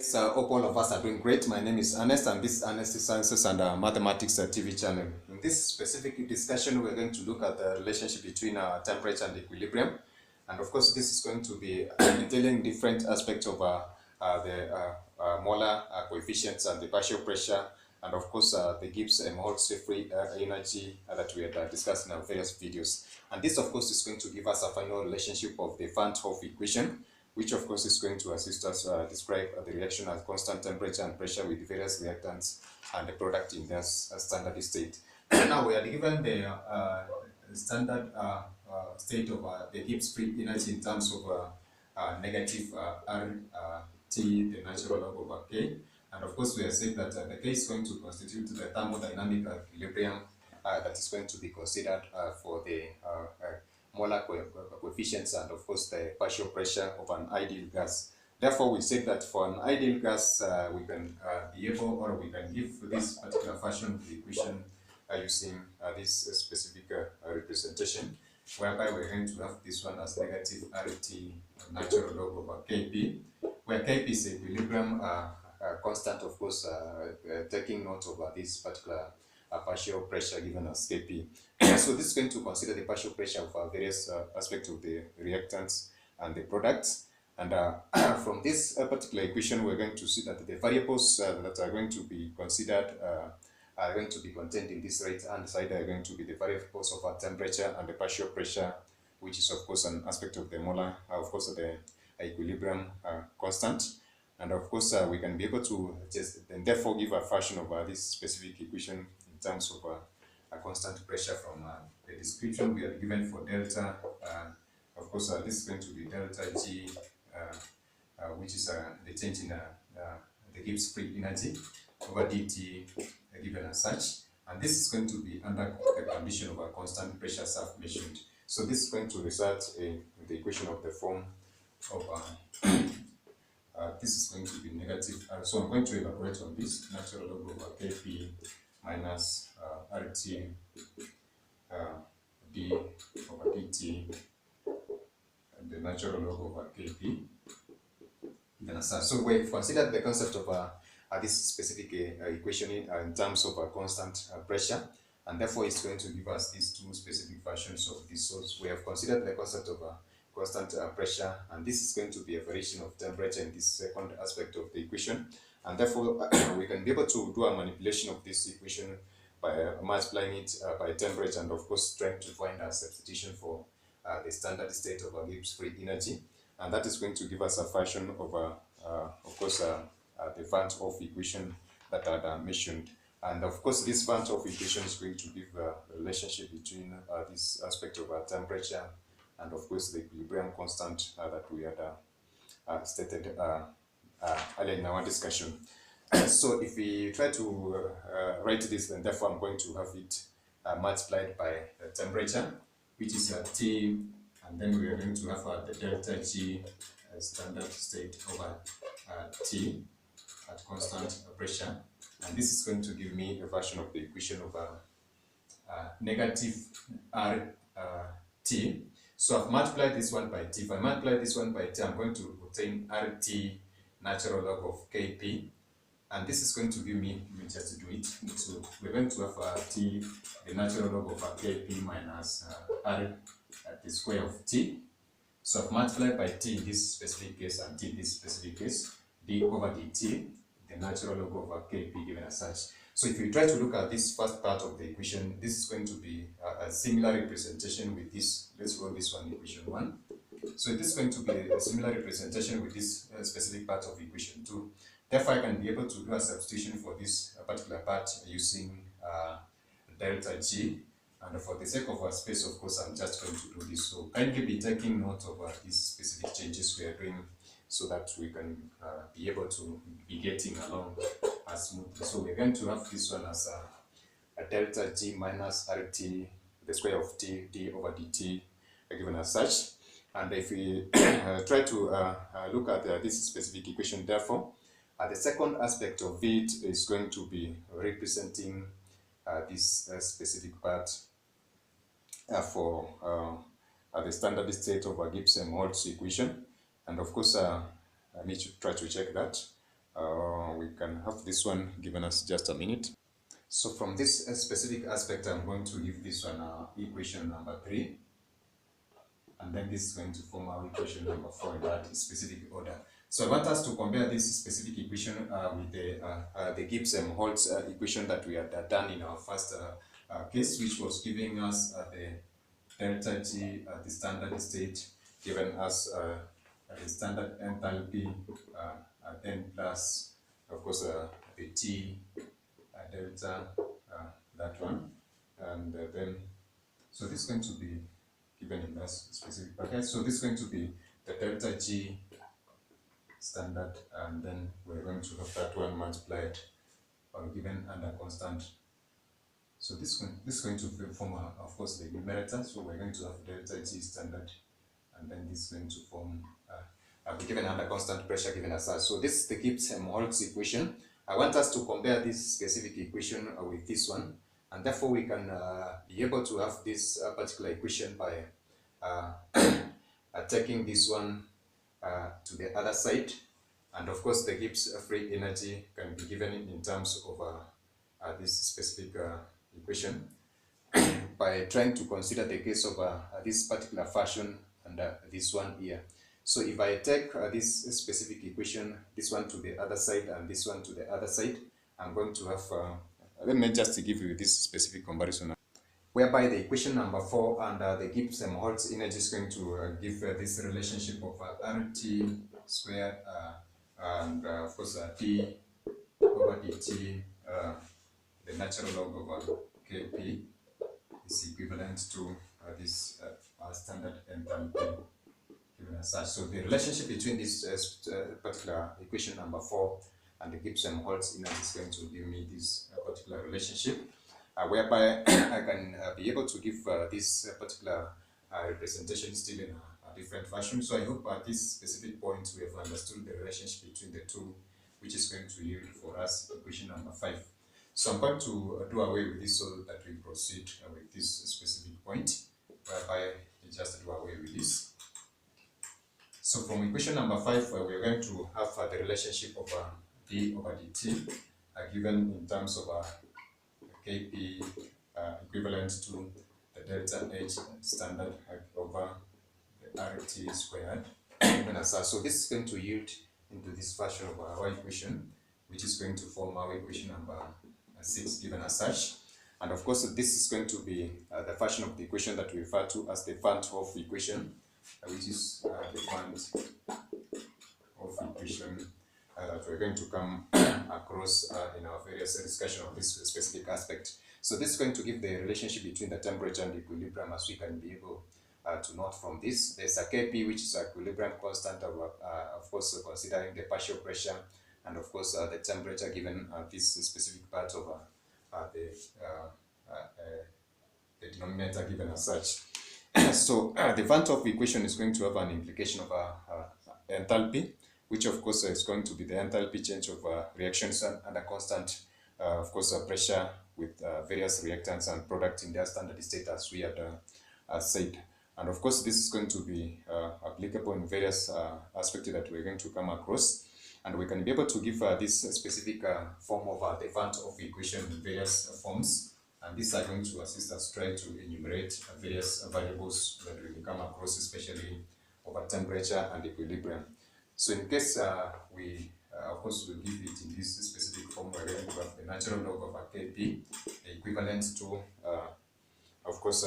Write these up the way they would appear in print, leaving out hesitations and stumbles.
Hope all of us are doing great. My name is Ernest, and this is Ernest Sciences and Mathematics TV channel. In this specific discussion, we're going to look at the relationship between temperature and equilibrium. And of course, this is going to be detailing different aspects of the molar coefficients and the partial pressure, and of course, the Gibbs and Holtz free energy that we had discussed in our various videos. And this, of course, is going to give us a final relationship of the Van Hoff equation, which of course is going to assist us describe the reaction at constant temperature and pressure with various reactants and the product in their standard state. Now we are given the standard state of the Gibbs free energy in terms of negative T, the natural log over K. And of course, we are saying that the K is going to constitute the thermodynamic equilibrium that is going to be considered for the molar coefficients and of course the partial pressure of an ideal gas. Therefore, we say that for an ideal gas, we can be able, or we can give this particular fashion of the equation using this specific representation, whereby we're going to have this one as negative RT natural log over Kp, where Kp is equilibrium constant, of course, taking note of this particular partial pressure given as Kp. So this is going to consider the partial pressure of various aspects of the reactants and the products. And from this particular equation, we're going to see that the variables that are going to be considered are going to be contained in this right-hand side are going to be the variables of temperature and the partial pressure, which is of course an aspect of the molar, of course the equilibrium constant. And of course, we can be able to just and therefore give a fashion of this specific equation in terms of a constant pressure from the description we are given for delta. Of course, this is going to be delta G, which is the change in the Gibbs free energy over dt given as such. And this is going to be under the condition of a constant pressure self-measured. So this is going to result in the equation of the form of this is going to be negative. So I'm going to elaborate on this. Natural log over Kp minus RT d over dt, and the natural log over Kp. So we've considered the concept of this specific equation in terms of constant pressure, and therefore it's going to give us these two specific versions of this. So we have considered the concept of constant pressure, and this is going to be a variation of temperature in this second aspect of the equation, and therefore we can be able to do a manipulation of this equation by multiplying it by temperature, and of course trying to find a substitution for the standard state of Gibbs free energy, and that is going to give us a fashion of course the Van Hoff equation that I mentioned. And of course, this Van Hoff equation is going to give a relationship between this aspect of temperature and of course the equilibrium constant that we had stated earlier in our discussion. So if we try to write this, then therefore I'm going to have it multiplied by the temperature, which is T, and then we are going to have the delta G standard state over T at constant pressure, and this is going to give me a version of the equation of negative RT. So I've multiplied this one by T. If I multiply this one by T, I'm going to obtain RT natural log of Kp, and this is going to give me, let me just do it. So we're going to have T, the natural log of Kp minus R at the square of T. So I've multiplied by T in this specific case and T in this specific case, d over dt, the natural log over Kp given as such. So if you try to look at this first part of the equation, this is going to be a similar representation with this. Let's roll this one, equation 1. So this is going to be a similar representation with this specific part of equation 2. Therefore, I can be able to do a substitution for this particular part using delta G. And for the sake of our space, of course, I'm just going to do this. So kindly be taking note of these specific changes we are doing, so that we can be able to be getting along as smoothly. So we're going to have this one as a delta G minus RT, the square of T, d over dt, given as such. And if we try to look at this specific equation, therefore, the second aspect of it is going to be representing this specific part for the standard state of a Gibbs and Holtz equation. And of course, I need to try to check that. We can have this one given us just a minute. So from this specific aspect, I'm going to give this one equation number 3, and then this is going to form our equation number 4 in that specific order. So I want us to compare this specific equation with the Gibbs-Helmholtz equation that we had done in our first case, which was giving us the delta G, the standard state, given us the standard enthalpy, then plus, of course, the T delta, that one, and then, so this is going to be given in that specific package. So this is going to be the delta G standard, and then we're going to have that one multiplied or given under constant. So this is going to form, of course, the numerator. So we're going to have delta G standard, and then this is going to form, be given under constant pressure given as such. So this is the Gibbs-Helmholtz equation. I want us to compare this specific equation with this one, and therefore we can be able to have this particular equation by taking this one to the other side, and of course the Gibbs free energy can be given in terms of this specific equation by trying to consider the case of this particular fashion and this one here. So if I take this specific equation, this one to the other side and this one to the other side, I'm going to have, let me just give you this specific comparison, whereby the equation number 4 and the Gibbs-Helmholtz energy is going to give this relationship of RT squared and of course T over dt, the natural log of Kp is equivalent to this standard enthalpy given as such. So the relationship between this particular equation number 4 and the Gibbs-Helmholtz energy is going to give me this particular relationship, whereby I can be able to give this particular representation still in a different fashion. So I hope at this specific point we have understood the relationship between the two, which is going to yield for us equation number 5. So I'm going to do away with this so that we proceed with this specific point, whereby we just do away with this. So from equation number 5, we're going to have the relationship of d over dt given in terms of Kp equivalent to the delta H standard over the RT squared given as such. So this is going to yield into this fashion of our equation, which is going to form our equation number 6 given as such. And of course, this is going to be the fashion of the equation that we refer to as the Hoff equation, which is the Hoff equation that we're going to come across in our various discussion of this specific aspect. So this is going to give the relationship between the temperature and equilibrium, as we can be able to note from this. There's a Kp, which is equilibrium constant, of course, considering the partial pressure and of course the temperature given this specific part of the denominator given as such. So the Hoff equation is going to have an implication of enthalpy, which of course is going to be the enthalpy change of reactions under constant, of course, pressure with various reactants and product in their standard state, as we had said. And of course, this is going to be applicable in various aspects that we're going to come across. And we can be able to give this specific form of the Hoff equation in various forms. And these are going to assist us try to enumerate various variables that we will come across, especially over temperature and equilibrium. So in case we, of course, will give it in this specific form, we're going to have the natural log of Kp equivalent to, of course,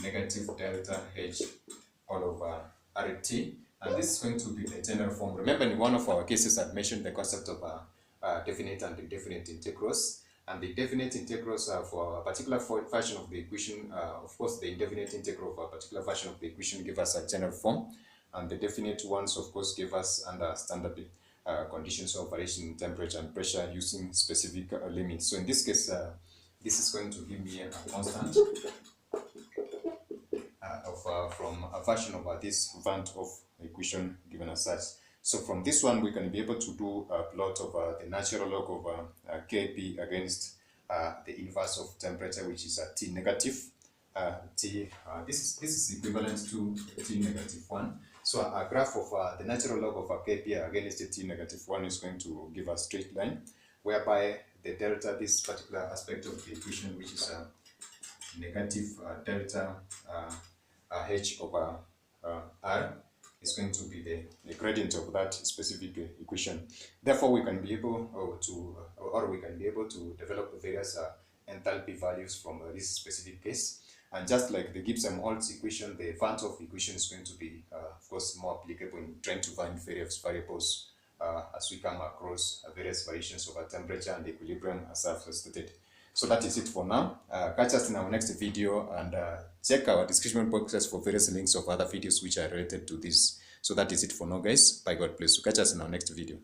negative delta H all over RT. And this is going to be the general form. Remember, in one of our cases, I mentioned the concept of definite and indefinite integrals. And the definite integrals for a particular version of the equation, of course, the indefinite integral for a particular version of the equation give us a general form. And the definite ones, of course, give us under standard conditions of variation in temperature and pressure using specific limits. So in this case, this is going to give me a constant from a version of this Hoff equation given as such. So from this one, we can be able to do a plot of the natural log of Kp against the inverse of temperature, which is T negative. This is equivalent to T negative 1. So a graph of the natural log of a KPI against t negative 1 is going to give a straight line, whereby the delta, this particular aspect of the equation, which is negative delta h over r, is going to be the gradient of that specific equation. Therefore, we can be able to develop various enthalpy values from this specific case. And just like the Gibbs-Helmholtz equation, the Van 't Hoff equation is going to be, of course, more applicable in trying to find various variables as we come across various variations of temperature and equilibrium, as I've stated. So that is it for now. Catch us in our next video, and check our description boxes for various links of other videos which are related to this. So that is it for now, guys. Bye, God bless you. Catch us in our next video.